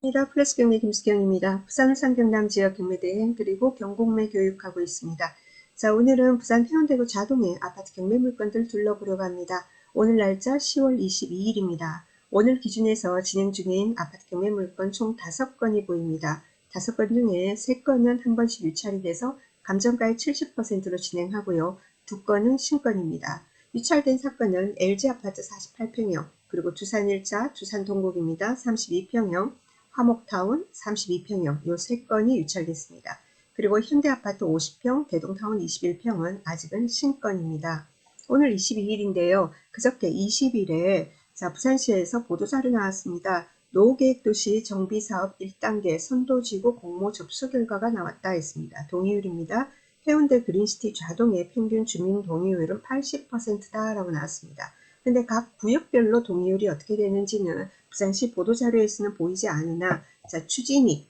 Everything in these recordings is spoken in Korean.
안녕하십니까. 플러스 경매 김수경입니다. 부산 상경남 지역 경매대행 그리고 경공매 교육하고 있습니다. 자, 오늘은 부산 해운대구 자동의 아파트 경매 물건들 둘러보려고 합니다. 오늘 날짜 10월 22일입니다. 오늘 기준에서 진행 중인 아파트 경매 물건 총 5건이 보입니다. 5건 중에 3건은 한 번씩 유찰이 돼서 감정가의 70%로 진행하고요. 2건은 신건입니다. 유찰된 사건은 LG아파트 48평형, 그리고 두산 1차, 두산 동국입니다. 32평형, 화목타운 32평형 요 3건이 유찰됐습니다. 그리고 현대아파트 50평, 대동타운 21평은 아직은 신건입니다. 오늘 22일인데요. 그저께 20일에 부산시에서 보도자료 나왔습니다. 노후계획도시 정비사업 1단계 선도지구 공모 접수 결과가 나왔다 했습니다. 동의율입니다. 해운대 그린시티 좌동의 평균 주민 동의율은 80%다 라고 나왔습니다. 근데 각 구역별로 동의율이 어떻게 되는지는 부산시 보도자료에서는 보이지 않으나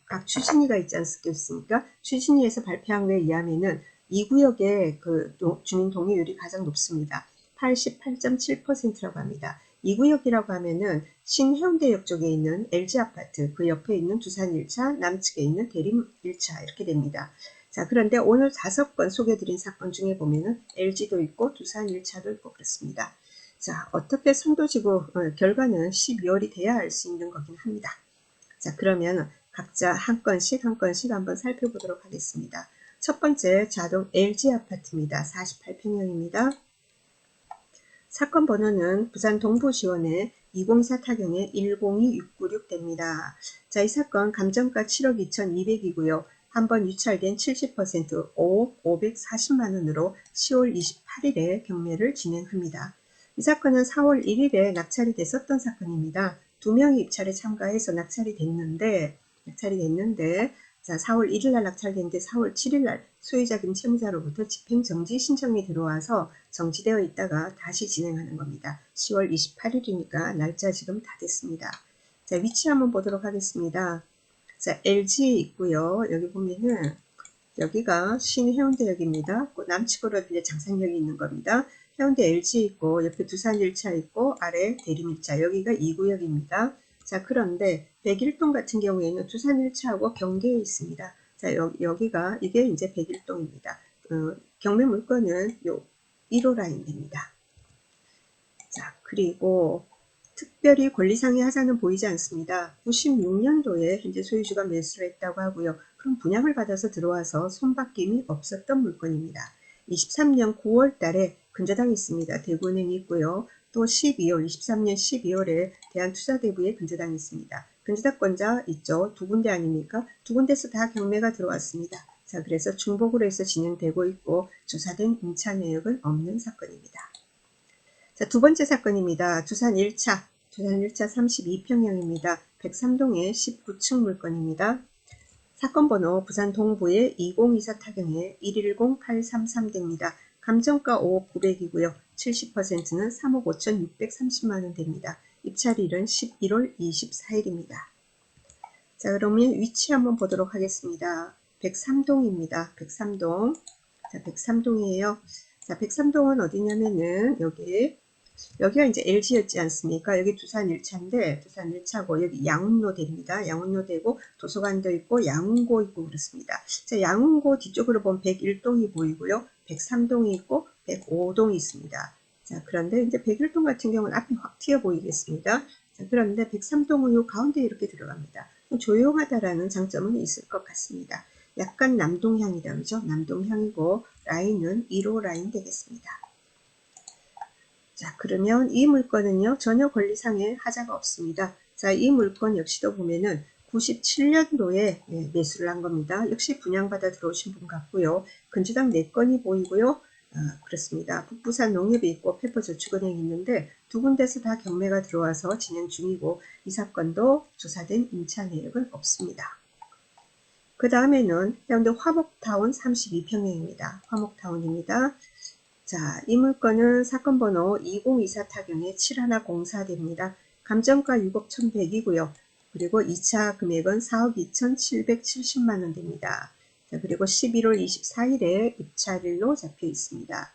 각 추진위가 있지 않겠습니까? 추진위에서 발표한 거에 의하면은 이 구역의 주민 동의율이 가장 높습니다. 88.7%라고 합니다. 이 구역이라고 하면은 신해운대역 쪽에 있는 LG아파트, 그 옆에 있는 두산 1차, 남측에 있는 대림 1차 이렇게 됩니다. 자, 그런데 오늘 5건 소개드린 사건 중에 보면은 LG도 있고 두산 1차도 있고 그렇습니다. 자, 어떻게 선도지구 결과는 12월이 돼야 알 수 있는 거긴 합니다. 자, 그러면 각자 한 건씩 한번 살펴보도록 하겠습니다. 첫 번째 자동 LG아파트입니다. 48평형입니다. 사건 번호는 부산 동부시원의 2024 타경의 102696대입니다. 자, 이 사건 감정가 7억 2200이고요. 한번 유찰된 70% 5억 540만원으로 10월 28일에 경매를 진행합니다. 이 사건은 4월 1일에 낙찰이 됐었던 사건입니다. 2명이 입찰에 참가해서 낙찰이 됐는데 자, 4월 1일날 낙찰됐는데 4월 7일날 소유자금 채무자로부터 집행정지 신청이 들어와서 정지되어 있다가 다시 진행하는 겁니다. 10월 28일이니까 날짜 지금 다 됐습니다. 자, 위치 한번 보도록 하겠습니다. 자, LG 있고요. 여기 보면은 여기가 신해운대역입니다. 남측으로 이제 장산역이 있는 겁니다. 해운대 LG 있고 옆에 두산 1차 있고 아래 대림 1차 여기가 2구역입니다. 자, 그런데 101동 같은 경우에는 두산 1차하고 경계에 있습니다. 자, 여기가 이게 이제 101동입니다. 경매 물건은 요 1호 라인입니다. 자, 그리고 특별히 권리상의 하자는 보이지 않습니다. 96년도에 현재 소유주가 매수를 했다고 하고요. 그럼 분양을 받아서 들어와서 손바뀜이 없었던 물건입니다. 23년 9월 달에 근저당이 있습니다. 대구은행이 있고요. 또 23년 12월에 대한투자대부에 근저당이 있습니다. 근저당권자 있죠. 2군데 아닙니까? 2군데서 다 경매가 들어왔습니다. 자, 그래서 중복으로 해서 진행되고 있고 조사된 임차 내역은 없는 사건입니다. 자, 두 번째 사건입니다. 두산 1차 32평형입니다. 103동의 19층 물건입니다. 사건 번호 부산 동부의 2024 타경의 110833대입니다. 감정가 5억 900이고요. 70%는 3억 5,630만원 됩니다. 입찰일은 11월 24일입니다. 자, 그러면 위치 한번 보도록 하겠습니다. 103동입니다. 103동. 자, 103동이에요. 자, 103동은 어디냐면은 여기가 이제 LG였지 않습니까? 여기 두산 1차인데 두산 1차고 여기 양운로대입니다. 양운로대고 도서관도 있고 양운고 있고 그렇습니다. 자, 양운고 뒤쪽으로 보면 101동이 보이고요. 103동이 있고 105동이 있습니다. 자, 그런데 이제 101동 같은 경우는 앞이 확 튀어 보이겠습니다. 자, 그런데 103동은 요 가운데 이렇게 들어갑니다. 조용하다라는 장점은 있을 것 같습니다. 약간 남동향이다, 그죠? 남동향이고 라인은 1호 라인 되겠습니다. 자, 그러면 이 물건은요, 전혀 권리상의 하자가 없습니다. 자, 이 물건 역시도 보면은 97년도에 매수를 한 겁니다. 역시 분양받아 들어오신 분 같고요. 근저당 4건이 보이고요. 그렇습니다. 북부산 농협이 있고 페퍼저축은행이 있는데 두 군데서 다 경매가 들어와서 진행 중이고 이 사건도 조사된 임차 내역은 없습니다. 그 다음에는 해운대 화목타운 32평형입니다. 화목타운입니다. 자, 이 물건은 사건 번호 2024 타경의 7104대입니다. 감정가 6억 1100이고요. 그리고 2차 금액은 4억 2770만원 됩니다. 자, 그리고 11월 24일에 입찰일로 잡혀 있습니다.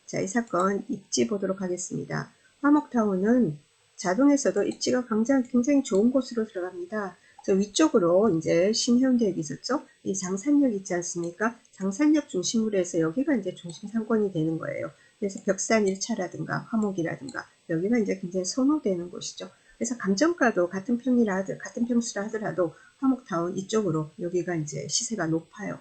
자, 이 사건 입지 보도록 하겠습니다. 화목타운은 자동에서도 입지가 굉장히 좋은 곳으로 들어갑니다. 위쪽으로 이제 신해운대역이 있었죠. 이 장산역 있지 않습니까? 장산역 중심으로 해서 여기가 이제 중심 상권이 되는 거예요. 그래서 벽산 1차라든가 화목이라든가 여기가 이제 굉장히 선호되는 곳이죠. 그래서 감정가도 같은 평수라 하더라도 화목타운 이쪽으로 여기가 이제 시세가 높아요.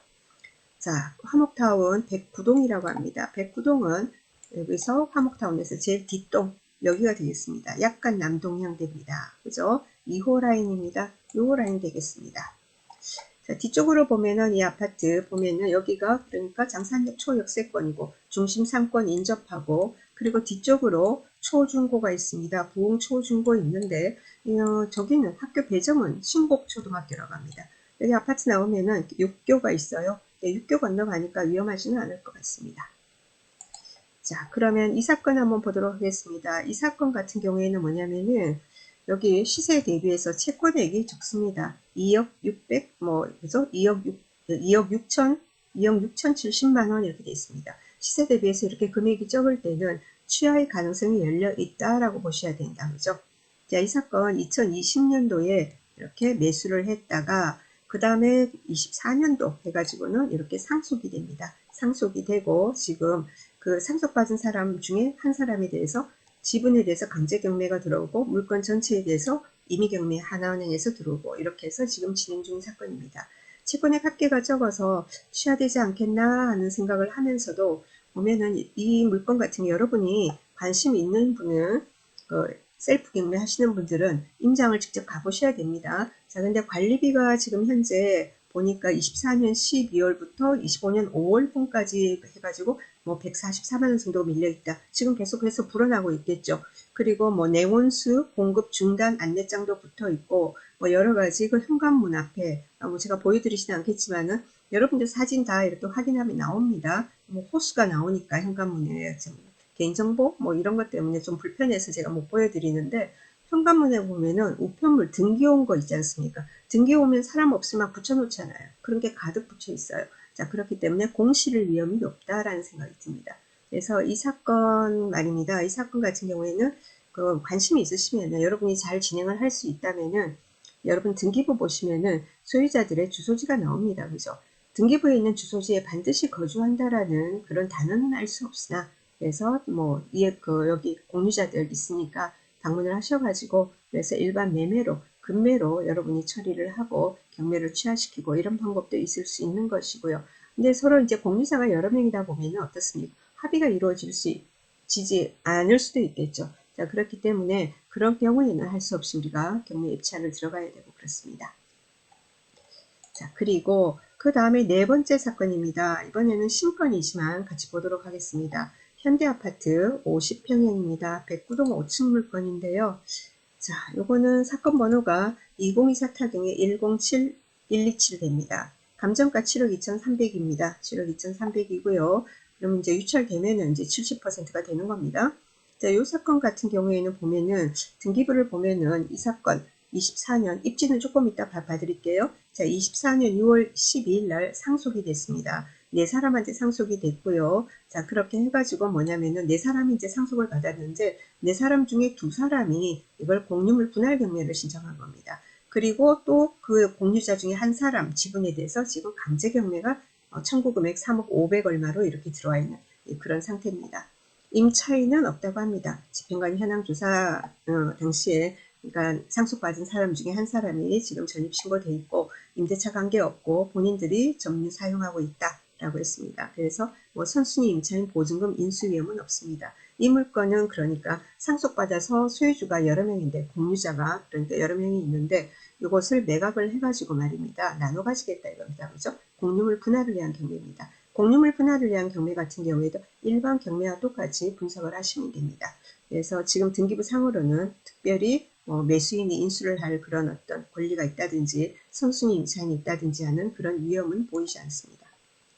자, 화목타운 109동이라고 합니다. 109동은 여기서 화목타운에서 제일 뒷동 여기가 되겠습니다. 약간 남동향 됩니다. 그죠? 2호 라인입니다. 2호 라인 되겠습니다. 자, 뒤쪽으로 보면은 이 아파트 보면은 여기가 그러니까 장산역 초역세권이고 중심 상권 인접하고 그리고 뒤쪽으로 초중고가 있습니다. 부흥 초중고 있는데 저기는 학교 배정은 신곡초등학교라고 합니다. 여기 아파트 나오면은 육교가 있어요. 네, 육교 건너가니까 위험하지는 않을 것 같습니다. 자, 그러면 이 사건 한번 보도록 하겠습니다. 이 사건 같은 경우에는 뭐냐면은 여기 시세 대비해서 채권액이 적습니다. 2억 600, 그죠? 2억 6천, 2억 6,070만 원 이렇게 되어 있습니다. 시세 대비해서 이렇게 금액이 적을 때는 취하의 가능성이 열려 있다라고 보셔야 된다. 그죠? 자, 이 사건 2020년도에 이렇게 매수를 했다가 그 다음에 24년도 해가지고는 이렇게 상속이 됩니다. 상속이 되고 지금 그 상속받은 사람 중에 한 사람에 대해서 지분에 대해서 강제 경매가 들어오고 물건 전체에 대해서 임의 경매 하나은행에서 들어오고 이렇게 해서 지금 진행 중인 사건입니다. 채권의 합계가 적어서 취하되지 않겠나 하는 생각을 하면서도 보면은 이 물건 같은 게 여러분이 관심 있는 분은 셀프 경매 하시는 분들은 임장을 직접 가보셔야 됩니다. 자, 근데 관리비가 지금 현재 보니까 24년 12월부터 25년 5월분까지 해가지고 144만 원 정도 밀려있다. 지금 계속해서 불어나고 있겠죠. 그리고 내원수 공급 중단 안내장도 붙어 있고 여러 가지 그 현관문 앞에 제가 보여드리지는 않겠지만은 여러분들 사진 다 이렇게 확인하면 나옵니다. 호수가 나오니까 현관문에 개인정보 이런 것 때문에 좀 불편해서 제가 못 보여드리는데 현관문에 보면은 우편물 등기 온 거 있지 않습니까? 등기 오면 사람 없으면 붙여놓잖아요. 그런 게 가득 붙여 있어요. 자, 그렇기 때문에 공실을 위험이 높다라는 생각이 듭니다. 그래서 이 사건 말입니다. 이 사건 같은 경우에는 관심이 있으시면 여러분이 잘 진행을 할 수 있다면은 여러분 등기부 보시면은 소유자들의 주소지가 나옵니다. 그죠? 등기부에 있는 주소지에 반드시 거주한다라는 그런 단어는 알 수 없으나 그래서 여기 공유자들 있으니까 방문을 하셔가지고 그래서 일반 매매로 금매로 여러분이 처리를 하고 경매를 취하시키고 이런 방법도 있을 수 있는 것이고요. 근데 서로 이제 공유자가 여러 명이다 보면 어떻습니까? 합의가 이루어지지 않을 수도 있겠죠. 자, 그렇기 때문에 그런 경우에는 할 수 없이 우리가 경매 입찰을 들어가야 되고 그렇습니다. 자, 그리고 그 다음에 네 번째 사건입니다. 이번에는 신건이지만 같이 보도록 하겠습니다. 현대아파트 50평형입니다. 109동 5층 물건인데요. 자, 요거는 사건 번호가 2024 타경에 107127 됩니다. 감정가 7억 2,300입니다. 7억 2,300이고요. 그러면 이제 유찰되면은 이제 70%가 되는 겁니다. 자, 요 사건 같은 경우에는 보면은 등기부를 보면은 이 사건 24년 입지는 조금 이따 봐드릴게요. 자, 24년 6월 12일 날 상속이 됐습니다. 네 사람한테 상속이 됐고요. 자, 그렇게 해가지고 뭐냐면은 네 사람이 이제 상속을 받았는데 네 사람 중에 두 사람이 이걸 공유물 분할 경매를 신청한 겁니다. 그리고 또 그 공유자 중에 한 사람 지분에 대해서 지금 강제 경매가 청구 금액 3억 500 얼마로 이렇게 들어와 있는 그런 상태입니다. 임차인은 없다고 합니다. 집행관 현황 조사 당시에 그러니까 상속받은 사람 중에 한 사람이 지금 전입신고돼 있고 임대차 관계없고 본인들이 점유 사용하고 있다라고 했습니다. 그래서 선순위 임차인 보증금 인수 위험은 없습니다. 이 물건은 그러니까 상속받아서 소유주가 여러 명인데 공유자가 그러니까 여러 명이 있는데 이것을 매각을 해가지고 말입니다. 나눠 가지겠다 이겁니다. 그죠? 공유물 분할을 위한 경매입니다. 공유물 분할을 위한 경매 같은 경우에도 일반 경매와 똑같이 분석을 하시면 됩니다. 그래서 지금 등기부 상으로는 특별히 매수인이 인수를 할 그런 어떤 권리가 있다든지 선순위 임차인이 있다든지 하는 그런 위험은 보이지 않습니다.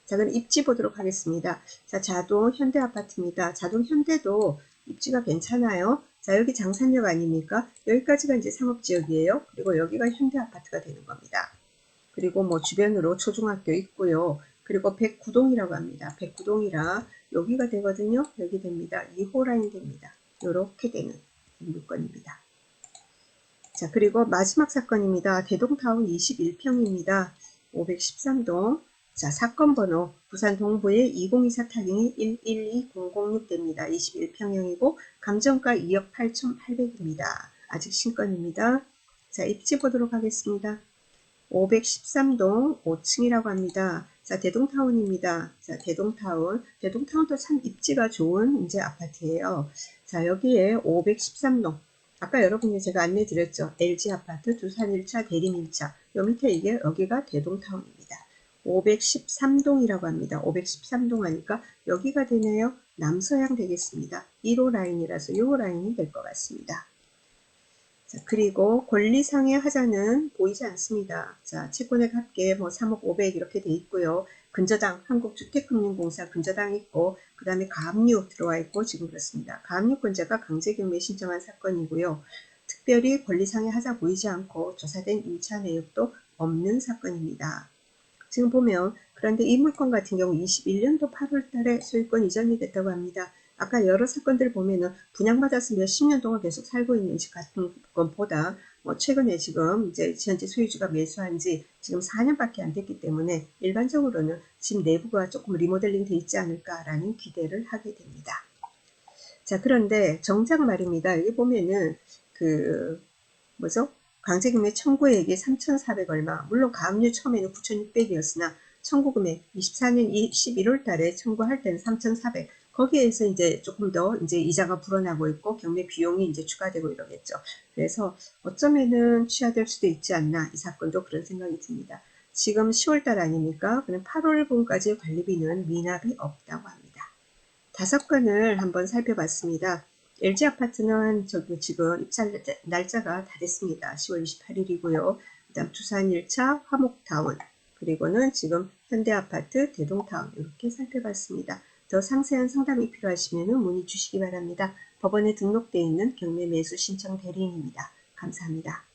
자, 그럼 입지 보도록 하겠습니다. 자, 자동 현대 아파트입니다. 자동 현대도 입지가 괜찮아요. 자, 여기 장산역 아닙니까? 여기까지가 이제 상업지역이에요. 그리고 여기가 현대 아파트가 되는 겁니다. 그리고 주변으로 초중학교 있고요. 그리고 109동이라고 합니다. 109동이라 여기가 되거든요. 여기 됩니다. 2호 라인 됩니다. 이렇게 되는 물건입니다. 자, 그리고 마지막 사건입니다. 대동타운 21평입니다. 513동. 자, 사건 번호 부산 동부의 2024 타경이 112006대입니다. 21평형이고 감정가 2억 8,800입니다. 아직 신건입니다. 자, 입지 보도록 하겠습니다. 513동 5층이라고 합니다. 자, 대동타운입니다. 자, 대동타운. 대동타운도 참 입지가 좋은 이제 아파트예요. 자, 여기에 513동. 아까 여러분이 제가 안내 드렸죠. LG 아파트, 두산 1차, 대림 1차. 요 밑에 이게 여기가 대동타운입니다. 513동이라고 합니다. 513동 하니까 여기가 되네요. 남서향 되겠습니다. 1호 라인이라서 요 라인이 될 것 같습니다. 자, 그리고 권리상의 하자는 보이지 않습니다. 자, 채권액 합계 뭐 3억 500 이렇게 돼 있고요. 근저당, 한국주택금융공사 근저당 있고, 그 다음에 가압류 들어와 있고, 지금 그렇습니다. 가압류권자가 강제경매 신청한 사건이고요. 특별히 권리상의 하자 보이지 않고 조사된 임차 내역도 없는 사건입니다. 지금 보면 그런데 이 물건 같은 경우 21년도 8월 달에 소유권 이전이 됐다고 합니다. 아까 여러 사건들 보면은 분양받아서 몇십 년 동안 계속 살고 있는 집 같은 것보다 최근에 지금 이제 현재 소유주가 매수한 지 지금 4년밖에 안 됐기 때문에 일반적으로는 집 내부가 조금 리모델링 돼 있지 않을까라는 기대를 하게 됩니다. 자, 그런데 정작 말입니다. 여기 보면은 그 뭐죠? 강제금액 청구액이 3,400 얼마. 물론 가압류 처음에는 9,600이었으나 청구금액 24년 11월 달에 청구할 때는 3,400. 거기에서 이제 조금 더 이제 이자가 불어나고 있고 경매 비용이 이제 추가되고 이러겠죠. 그래서 어쩌면은 취하될 수도 있지 않나. 이 사건도 그런 생각이 듭니다. 지금 10월 달 아닙니까? 그럼 8월분까지 관리비는 미납이 없다고 합니다. 5건을 한번 살펴봤습니다. LG 아파트는 저기 지금 입찰 날짜가 다 됐습니다. 10월 28일이고요. 그다음 두산 1차 화목타운, 그리고는 지금 현대아파트 대동타운 이렇게 살펴봤습니다. 더 상세한 상담이 필요하시면 문의 주시기 바랍니다. 법원에 등록되어 있는 경매 매수 신청 대리인입니다. 감사합니다.